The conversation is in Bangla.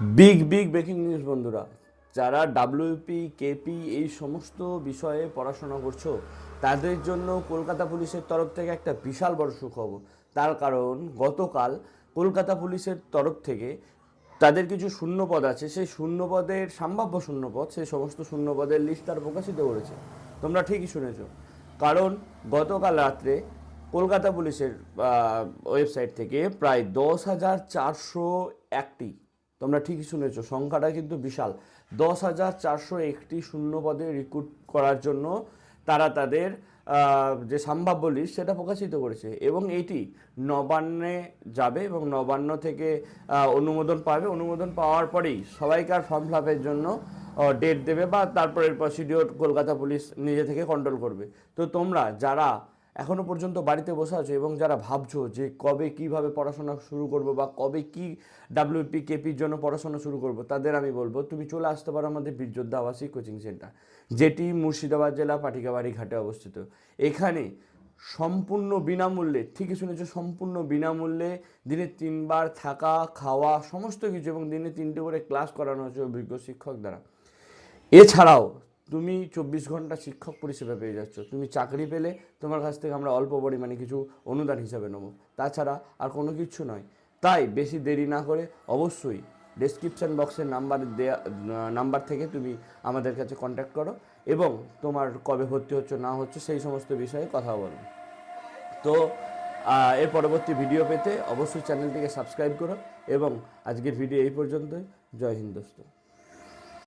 বিগ ব্রেকিং নিউজ বন্ধুরা, যারা ডাব্লিউপি কেপি এই সমস্ত বিষয়ে পড়াশোনা করছো তাদের জন্য কলকাতা পুলিশের তরফ থেকে একটা বিশাল বড় সুখবর। তার কারণ গতকাল কলকাতা পুলিশের তরফ থেকে তাদের কিছু শূন্যপদ আছে, সেই শূন্যপদের সম্ভাব্য শূন্যপদ, সেই সমস্ত শূন্যপদের লিস্ট তারা প্রকাশিত করেছে। তোমরা ঠিকই শুনেছ, কারণ গতকাল রাত্রে কলকাতা পুলিশের ওয়েবসাইট থেকে প্রায় 10,401টি, তোমরা ঠিকই শুনেছো, সংখ্যাটা কিন্তু বিশাল, 10,401টি শূন্য পদে রিক্রুট করার জন্য তারা তাদের যে সম্ভাব্য লিস্ট সেটা প্রকাশিত করেছে। এবং এটি নবান্নে যাবে এবং নবান্ন থেকে অনুমোদন পাবে। অনুমোদন পাওয়ার পরেই সবাইকার ফর্ম ফিল আপের জন্য ডেট দেবে বা তারপরের প্রসিডিওর কলকাতা পুলিশ নিজে থেকে কন্ট্রোল করবে। তো তোমরা যারা এখনও পর্যন্ত বাড়িতে বসে আছো এবং যারা ভাবছো যে কবে কিভাবে পড়াশোনা শুরু করব বা কবে কি ডাব্লিউপি কেপির জন্য পড়াশোনা শুরু করব, তাদের আমি বলবো তুমি চলে আসতে পারো আমাদের বীরযোদ্ধা আবাসিক কোচিং সেন্টার, যেটি মুর্শিদাবাদ জেলা পাটিকাবাড়ি ঘাটে অবস্থিত। এখানে সম্পূর্ণ বিনামূল্যে, ঠিকই শুনেছো, সম্পূর্ণ বিনামূল্যে দিনে 3বার থাকা খাওয়া সমস্ত কিছু, এবং দিনে 3টে করে ক্লাস করানো হচ্ছে অভিজ্ঞ শিক্ষক দ্বারা। এছাড়াও তুমি 24 ঘন্টা শিক্ষক পরিষেবা পেয়ে যাচ্ছ। তুমি চাকরি পেলে তোমার কাছ থেকে আমরা অল্প পরিমাণে কিছু অনুদান হিসাবে নেবো, তাছাড়া আর কোনো কিছু নয়। তাই বেশি দেরি না করে অবশ্যই ডেসক্রিপশান বক্সের নাম্বার থেকে তুমি আমাদের কাছে কন্ট্যাক্ট করো এবং তোমার কবে ভর্তি হচ্ছে না হচ্ছে সেই সমস্ত বিষয়ে কথা বলো। তো এর পরবর্তী ভিডিও পেতে অবশ্যই চ্যানেলটিকে সাবস্ক্রাইব করো এবং আজকের ভিডিও এই পর্যন্তই। জয় হিন্দ দোস্ত।